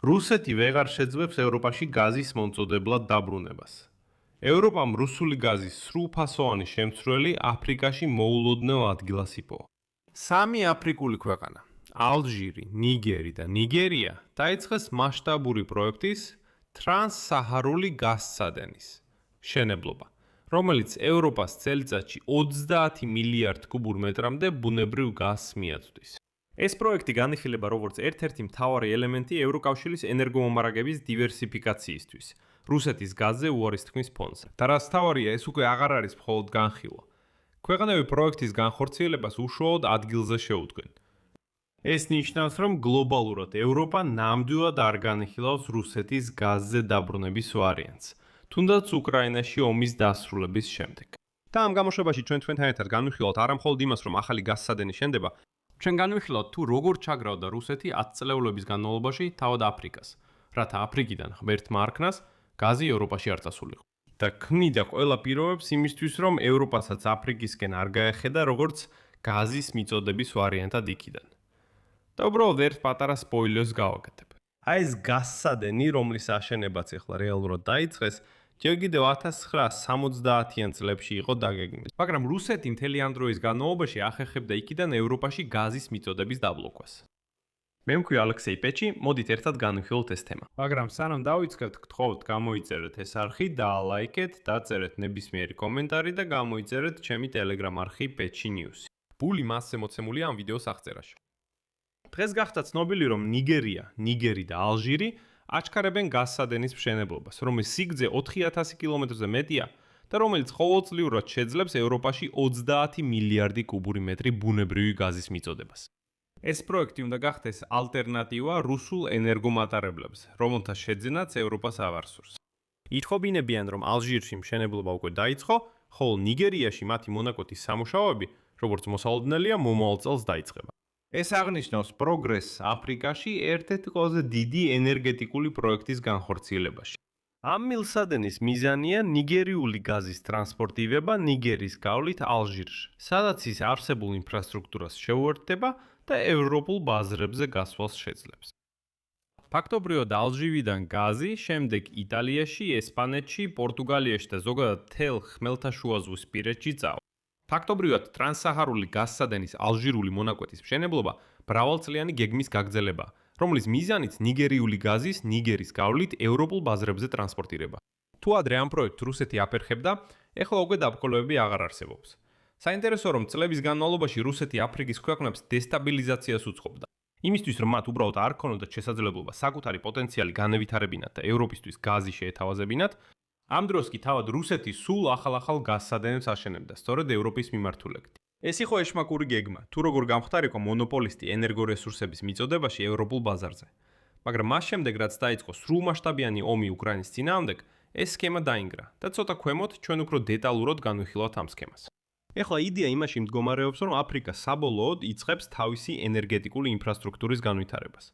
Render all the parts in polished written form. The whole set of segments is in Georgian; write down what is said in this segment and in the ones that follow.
რუსეთი ვეღარ შეძლებს ევროპაში გაზის მომწოდებლად დაბრუნებას. ევროპამ რუსული გაზის სრულფასოვანი შემცვლელი აფრიკაში მოულოდნელ ადგილას იპოვა. სამი აფრიკული ქვეყანა, ალჟირი, ნიგერი და ნიგერია, დაიწყეს მასშტაბური პროექტის ტრანსსაჰარული გაზსადენის მშენებლობა, რომელიც ევროპას წელიწადში 30 მილიარდ კუბურ მეტრამდე ბუნებრივ გაზს მიაწვდის. ეს პროექტი განიხილება როგორც ერთ-ერთი მთავარი ელემენტი ევროკავშირის ენერგომომარაგების დივერსიფიკაციისთვის, რუსეთის გაზზე უარის თქმის ფონზე. და რაც მთავარია, ეს უკვე აღარ არის მხოლოდ განხილვა. ქვეყანები პროექტის განხორციელებას უშუალოდ ადგილზე შეუდგენ. ეს ნიშნავს, რომ გლობალურად ევროპა ნამდვილად არ განიხილავს რუსეთის გაზზე დაბრუნების ვარიანტს, თუნდაც უკრაინაში ომის დასრულების შემდეგ. და ამ გამოშვებაში ჩვენ თქვენთან ერთად განვიხილავთ არა მხოლოდ იმას, რომ ახალი გაზსადენი შენდება, ჩვენ განვიხილავთ თუ როგორ ჩაგრავდა რუსეთი 10 წლეულების განმავლობაში თავად აფრიკას, რათა აფრიკიდან ღმერთმა არქნას გაზი ევროპაში არ წასულიყო. და ქმნიდა ყველა პირობებს იმისთვის, რომ ევროპასაც აფრიკისკენ არ გაეხედა როგორც გაზის მიწოდების ვარიანტად იქიდან. და უბრალოდ ერთ პატარა სპოილერს გავაკეთებ. აი ეს გაზსადენი, რომლის აშენებაც ახლა რეალურად დაიწყეს, ჯერ კიდევ 1970-იან წლებში იყო დაგეგმილი. მაგრამ რუსეთი მთელი ამ დროის განმავლობაში ახერხებდა იქიდან ევროპაში გაზის მიწოდების დაბლოკვას. მე მქვია ალექსეი პეჩი, მოდით ერთად განვიხილოთ ეს თემა. მაგრამ სანამ დავიწყებთ, გთხოვთ გამოიწერეთ ეს არხი, დაალაიკეთ, დაწერეთ ნებისმიერი კომენტარი და გამოიწერეთ ჩემი Telegram არხი Pechi News. ბული მასზე მოცემულია ამ ვიდეოს აღწერაში. დღეს გახდა ცნობილი, რომ ნიგერია, ნიგერი და ალჟირი აჩქარებენ გაზსადენის მშენებლობას, რომლის სიგრძე 4000 კილომეტრზე მეტია და რომელიც ყოველწლიურად შეძლებს ევროპაში 30 მილიარდი კუბური მეტრი ბუნებრივი გაზის მიწოდებას. ეს პროექტი უნდა გახდეს ალტერნატივა რუსულ ენერგომატარებლებს, რომელთა შეძენაც ევროპას ავარსურს. ითხოვინებიან, რომ ალჟირში მშენებლობა უკვე დაიწყო, ხოლო ნიგერიაში მათი მონაკვეთის სამუშაოები, როგორც მოსალოდნელია, მომავალ წელს დაიწყება. ეს აღნიშნავს პროგრესს აფრიკაში ერთ-ერთი ყველაზე დიდი ენერგეტიკული პროექტის განხორციელებაში. ამ მილსადენის მიზანია ნიგერიული გაზის ტრანსპორტირება ნიგერის გავლით ალჟირში, სადაც ის არსებულ ინფრასტრუქტურას შეუერთდება და ევროპულ ბაზრებზე გასვლას შეძლებს. ფაქტობრივად ალჟირიდან გაზი შემდეგ იტალიაში, ესპანეთში, პორტუგალიაში და ზოგადად მთელ ხმელთაშუაზღვისპირეთში წავა. ფაქტობრივად ტრანსსაჰარული გაზსადენის ალჟირული მონაკვეთის მშენებლობა მრავალწლიანი გეგმის გაგრძელებაა, რომლის მიზანიც ნიგერიული გაზის ნიგერის გავლით ევროპულ ბაზრებზე ტრანსპორტირება. თუ ადრე ამ პროექტს რუსეთი აფერხებდა, ეხლა უკვე დაბრძოლებები აღარ არსებობს. საინტერესოა, რომ წლების განმავლობაში რუსეთი აფრიკის ქვეყნებს დესტაბილიზაციას უწყობდა. იმისთვის, რომ მათ უბრალოდ არ ქონოდათ შესაძლებლობა საკუთარი პოტენციალი განევითარებინათ და ევროპისთვის გაზი შეეთავაზებინათ, ამ დროს კი თავად რუსეთი სულ ახალ გაზსადენებს აშენებდა, სწორედ ევროპის მიმართულებით. ეს იყო ეშმაკური გეგმა, თუ როგორ გამختارიყო მონოპოლისტი ენერგორესურსების მიწოდებაში ევროპულ ბაზარზე. მაგრამ მას შემდეგ, რაც დაიწყო სრულმასშტაბიანი ომი უკრაინის წინააღმდეგ, ეს სქემა დაინგრა და ცოტა ქვემოთ ჩვენ უფრო დეტალურად განვიხილავთ ამ სქემას. ეხლა იდეა იმაში მდგომარეობს, რომ აფრიკა საბოლოოდ იწყებს თავისი ენერგეტიკული ინფრასტრუქტურის განვითარებას,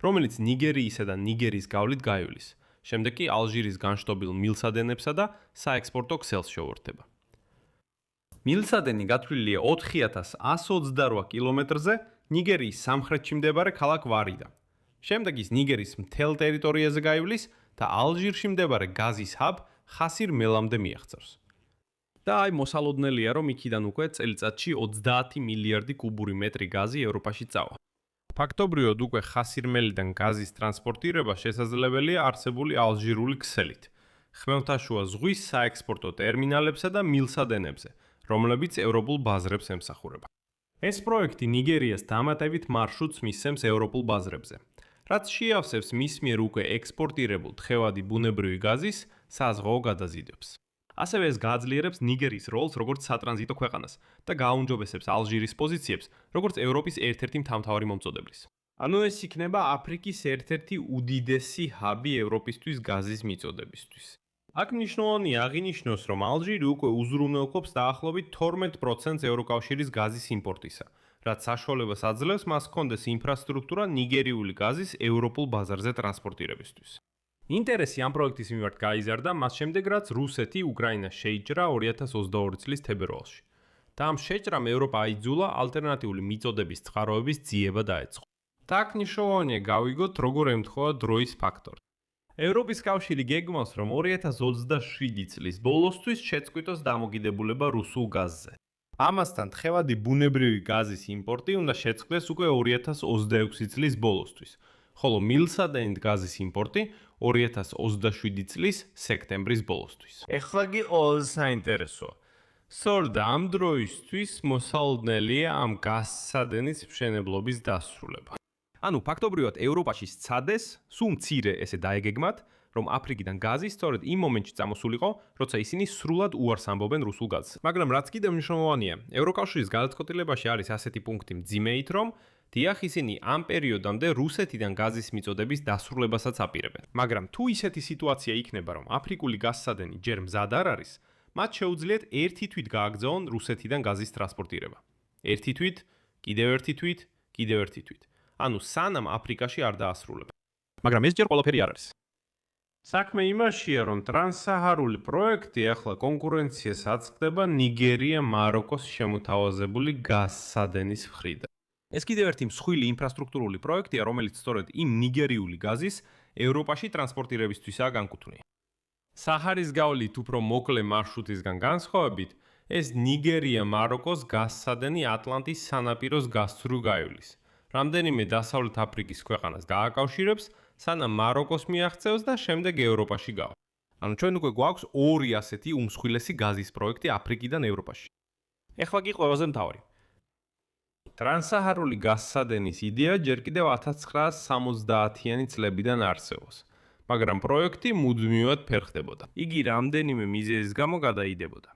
რომელიც ნიგერიისა და ნიგერის გავლით გაივლის. შემდეგ კი ალჟირის განშტობილ მილსადენებსა და საექსპორტო ქსელს შეუერთდება. მილსადენი გათვლილია 4128 კილომეტრზე ნიგერიის სამხრეთში მდებარე ქალაქ ვარიდან. შემდეგ ის ნიგერის მთელ ტერიტორიაზე გაივლის და ალჟირში მდებარე გაზის ჰაბ ხასირ მელამდე მიაღწევს. და აი მოსალოდნელია, რომ იქიდან უკვე წელიწადში 30 მილიარდი კუბური მეტრი გაზი ევროპაში წავა. ფაქტობრივად უკვე ხასირმელიდან გაზის ტრანსპორტირება შესაძლებელია არსებული ალჟირული ქსელით, ხმელთაშუა ზღვის საექსპორტო ტერმინალებსა და მილსადენებზე, რომლებიც ევროპულ ბაზრებს ემსახურება. ეს პროექტი ნიგერიას დამატებით მარშრუტს მისცემს ევროპულ ბაზრებზე, რაც შეავსებს მის მიერ უკვე ექსპორტირებულ თხევადი ბუნებრივი გაზის საზღვაო გადაზიდვებს. ასევე ეს გააძლიერებს ნიგერიის როლს როგორც სატრანზიტო ქვეყანას და გააუმჯობესებს ალჟირის პოზიციებს როგორც ევროპის ერთ-ერთი მთავარი მომწოდებლის. ანუ ეს იქნება აფრიკის ერთ-ერთი უდიდესი ჰაბი ევროპისთვის გაზის მიწოდებისთვის. აქ მნიშვნელოვანია აღინიშნოს, რომ ალჟირი უკვე უზრუნველყოფს დაახლოებით 12% ევროკავშირის გაზის იმპორტისა, რაც საშუალებას აძლევს მას ჰქონდეს ინფრასტრუქტურა ნიგერიული გაზის ევროპულ ბაზარზე ტრანსპორტირებისთვის. ინტერესი ამ პროექტის მიმართ გაიზარდა მას შემდეგ, რაც რუსეთი უკრაინას შეიჭრა 2022 წლის თებერვალში. და ამ შეჭრამ ევროპა აიძულა ალტერნატიული მიწოდების წყაროების ძიება დაეწყო. და აქ მნიშვნელოვანია გავიგოთ, როგორ ემთხვევა დროის ფაქტორი. ევროპის კავშირი გეგმავს, რომ 2027 წლის ბოლოსთვის შეწყვიტოს დამოკიდებულება რუსულ გაზზე. ამასთან თხევადი ბუნებრივი გაზის იმპორტი უნდა შეწყვეტეს უკვე 2026 წლის ბოლოსთვის, ხოლო მილსადენით გაზის იმპორტი 2027 წლის სექტემბრის ბოლოსთვის. ეხლა კი ყველაზე საინტერესოა. სწორედ ამ დროისთვის მოსალოდნელია ამ გაზსადენის მშენებლობის დასრულება. ანუ ფაქტობრივად ევროპაში სცადეს, სულ მცირე ესე დაეგეგმათ, რომ აფრიკიდან გაზი სწორედ იმ მომენტში წამოსულიყო, როცა ისინი სრულად უარს ამბობენ რუსულ გაზს. მაგრამ რაც კიდევ მნიშვნელოვანია, ევროკავშირის გადაწყვეტილებაში არის ასეთი პუნქტი მძიმეით, რომ დიახ ისინი ამ პერიოდამდე რუსეთიდან გაზის მიწოდების დასრულებასაც აპირებენ. მაგრამ თუ ისეთი სიტუაცია იქნება, რომ აფრიკული გაზსადენი ჯერ მზად არ არის, მათ შეუძლიათ ერთი თვით გააგზავნონ რუსეთიდან გაზის ტრანსპორტირება. ერთი თვით, კიდევ ერთი თვით, კიდევ ერთი თვით. ანუ სანამ აფრიკაში არ დაასრულებენ. მაგრამ ეს ჯერ ყველაფერი არ არის. საქმე იმაშია, რომ ტრანსსაჰარული პროექტი ახლა კონკურენციას აწყდება ნიგერია-მაროკოს შემოთავაზებული გაზსადენის მხრიდან. ეს კიდევ ერთი მსხვილი ინფრასტრუქტურული პროექტია, რომელიც სწორედ იმ ნიგერიული გაზის ევროპაში ტრანსპორტირებისთვისაა განკუთვნილი. საჰარის გავლით უფრო მოკლე მარშრუტისგან განსხვავებით, ეს ნიგერია-მაროკოს გაზსადენი ატლანტის სანაპიროს გასწვრივ გაივლის. რამდენიმე დასავლეთ აფრიკის ქვეყანას გააკავშირებს, სანამ მაროკოს მიაღწევს და შემდეგ ევროპაში გავა. ანუ ჩვენ უკვე გვაქვს ორი ასეთი უმსხვილესი გაზის პროექტი აფრიკიდან ევროპაში. ეხლა კი ყველაზე მთავარი. ტრანსსაჰარული გაზსადენის იდეა ჯერ კიდევ 1970-იანი წლებიდან არსებობს, მაგრამ პროექტი მუდმივად ფერხდებოდა. იგი რამდენიმე მიზეზის გამო გადაიდებოდა.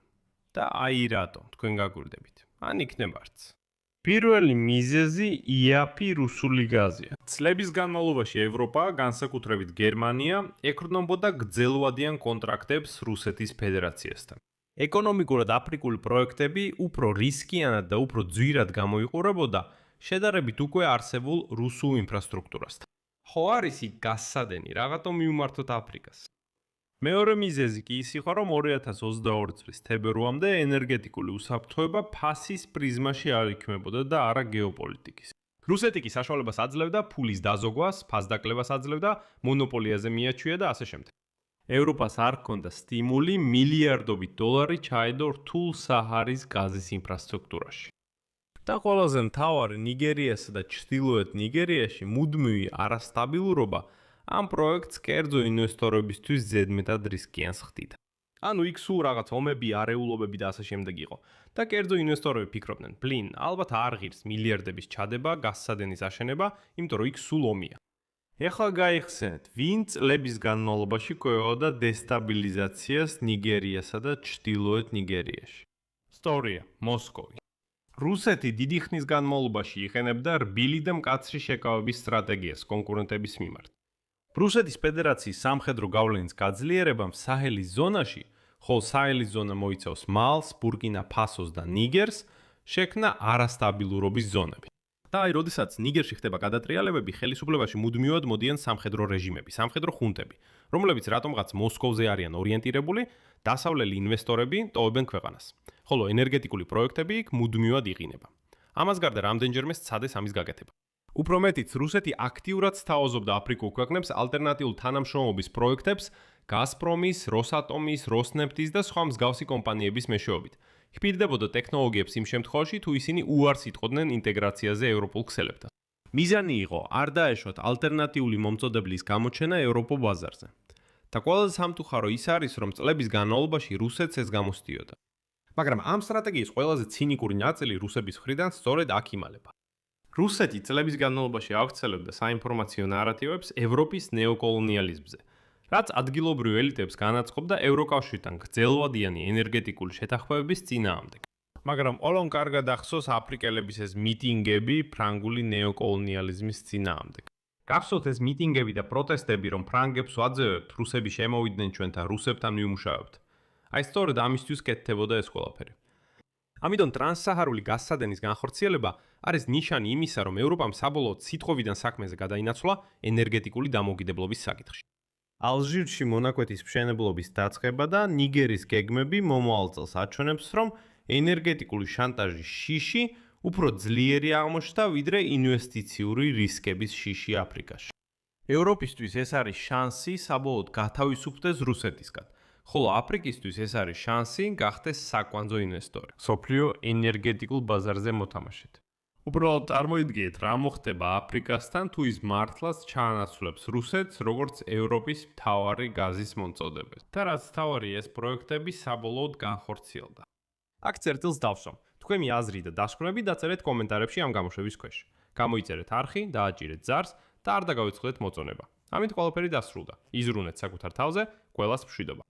და აი რატომ, თქვენ გაგვირდებით. ან იქნებარც. პირველი მიზეზი იაფი რუსული გაზია. წლების განმავლობაში ევროპა, განსაკუთრებით გერმანია, ექრნობოდა გრძელვადიან კონტრაქტებს რუსეთის ფედერაციასთან. ეკონომიკურად აფრიკული პროექტები უფრო რისკიანად და უფრო ძვირად გამოიყურებოდა შედარებით უკვე არსებულ რუსულ ინფრასტრუქტურასთან. ხო არის იქ გაზსადენი, რაღაცა მივმართოთ აფრიკას. მეორე მიზეზი კი ის იყო, რომ 2022 წლის თებერვლამდე ენერგეტიკული უსაფრთხოება ფასის პრიზმაში არ იქმებოდა და არა გეოპოლიტიკის. რუსეთი კი საშუალებას აძლევდა ფულის დაზოგვას, ფასდაკლებას აძლევდა, მონოპოლიაზე მიაჩვია და ასე შემდეგ. ევროპას არ ჰქონდა სტიმული მილიარდობით დოლარი ჩაედო რთულ საჰარის გაზის ინფრასტრუქტურაში. და ყველაზე მთავარი ნიგერიასა და ჩრდილოეთ ნიგერიაში მუდმივი არასტაბილურობა ამ პროექტს კერძო ინვესტორებისთვის ზედმეტად რისკიანს ხდიდა. ანუ იქ სულ რაღაც ომები, არეულობები და ასე შემდეგ იყო. და კერძო ინვესტორები ფიქრობდნენ, ბლინ, ალბათ არ ღირს მილიარდების ჩადება, გაზსადენის აშენება, იმიტომ რომ იქ სულ ომია. ეხლა გაიხსენეთ, ვინ წლების განმავლობაში კვებოდა დესტაბილიზაციას ნიგერიასა და ჩრდილოეთ ნიგერიაში. სწორია, მოსკოვი. რუსეთი დიდი ხნის განმავლობაში იყენებდა რბილი და მკაცრი შეკავების სტრატეგიას კონკურენტების მიმართ. რუსეთის ფედერაციის სამხედრო გავლენის გაძლიერებამ საჰელის ზონაში, ხოლო საჰელის ზონა მოიცავს მალს, ბურკინა-ფასოს და ნიგერს, შექმნა არასტაბილურობის ზონები. და აი, როდესაც ნიგერში ხდება გადატრიალებები, ხელისუფლებაში მუდმივად მოდიან სამხედრო რეჟიმები, სამხედრო ხუნტები, რომლებიც რატომღაც მოსკოვზე არიან ორიენტირებული, დასავლელი ინვესტორები ტოვებენ ქვეყანას, ხოლო ენერგეტიკული პროექტები იქ მუდმივად იყინება. ამას გარდა რამდენჯერმე სცადეს ამის გაკეთება. უფრო მეტიც, რუსეთი აქტიურად სთავაზობდა აფრიკულ ქვეყნებს ალტერნატიულ თანამშრომლობის პროექტებს გაზპრომის, როსატომის, როსნეფტის და სხვა მსგავსი კომპანიების მეშვეობით. ჰპირდებოდა ტექნოლოგიებს იმ შემთხვევაში, თუ ისინი უარს იტყოდნენ ინტეგრაციაზე ევროპულ ქსელებთან. მიზანი იყო არ დაეშვათ ალტერნატიული მომწოდებლის გამოჩენა ევროპულ ბაზარზე. და ყველაზე სამწუხარო ის არის, რომ წლების განმავლობაში რუსეთს ეს გამოსდიოდა. მაგრამ ამ სტრატეგიის ყველაზე ცინიკური ნაწილი რუსების მხრიდან სწორედ აქ იმალება. რუსეთი წლების განმავლობაში ავრცელებდა საინფორმაციო ნარატივებს ევროპის ნეოკოლონიალიზმზე, რაც ადგილობრივ ელიტებს განაწყობდა ევროკავშირთან გრძელვადიანი ენერგეტიკული შეთანხმებების წინააღმდეგ. მაგრამ ყველამ კარგად ახსოვს აფრიკელების ეს მიტინგები ფრანგული ნეოკოლონიალიზმის წინააღმდეგ. გახსოვთ ეს მიტინგები და პროტესტები, რომ ფრანგებს ვაძევებთ, რუსები შემოვიდნენ ჩვენთან, რუსებთან ვიმუშავებთ. აი სწორედ ამისთვის კეთდებოდა ეს ყველაფერი. ამიტომ ტრანსსაჰარული გაზსადენის განხორციელება არის ნიშანი იმისა, რომ ევროპამ საბოლოოდ სიტყვიდან საქმეზე გადაინაცვლა ენერგეტიკული დამოუკიდებლობის საკითხში. ალჟირში მონაკვეთის მშენებლობის დაწყება და ნიგერის გეგმები მომავალ წელს აჩვენებს, რომ ენერგეტიკული შანტაჟის შიში უფრო ძლიერი აღმოჩნდა, ვიდრე ინვესტიციური რისკების შიში აფრიკაში. ევროპისთვის ეს არის შანსი საბოლოოდ გათავისუფლდეს რუსეთისგან, ხოლო აფრიკისთვის ეს არის შანსი გახდეს საკვანძო ინვესტორი, სოფლიო ენერგეტიკულ ბაზარზე მოთამაშედ. უბრალოდ წარმოიდგინეთ, რა მოხდება აფრიკასთან, თუ ის მართლაც ჩაანაცვლებს რუსეთს, როგორც ევროპის მთავარი გაზის მომწოდებელი. და რაც მთავარი, ეს პროექტები საბოლოოდ განხორციელდა. აქ წერტილს დავსვამ. თქვენი აზრი და დასკვნები დაწერეთ კომენტარებში ამ გამოშვების ქვეშ. გამოიწერეთ არხი, დააჭირეთ ზარს და არ დაგავიწყდეთ მოწონება. ამით ყველაფერი დასრულდა. იზრუნეთ საკუთარ თავზე, ყველას მშვიდობა.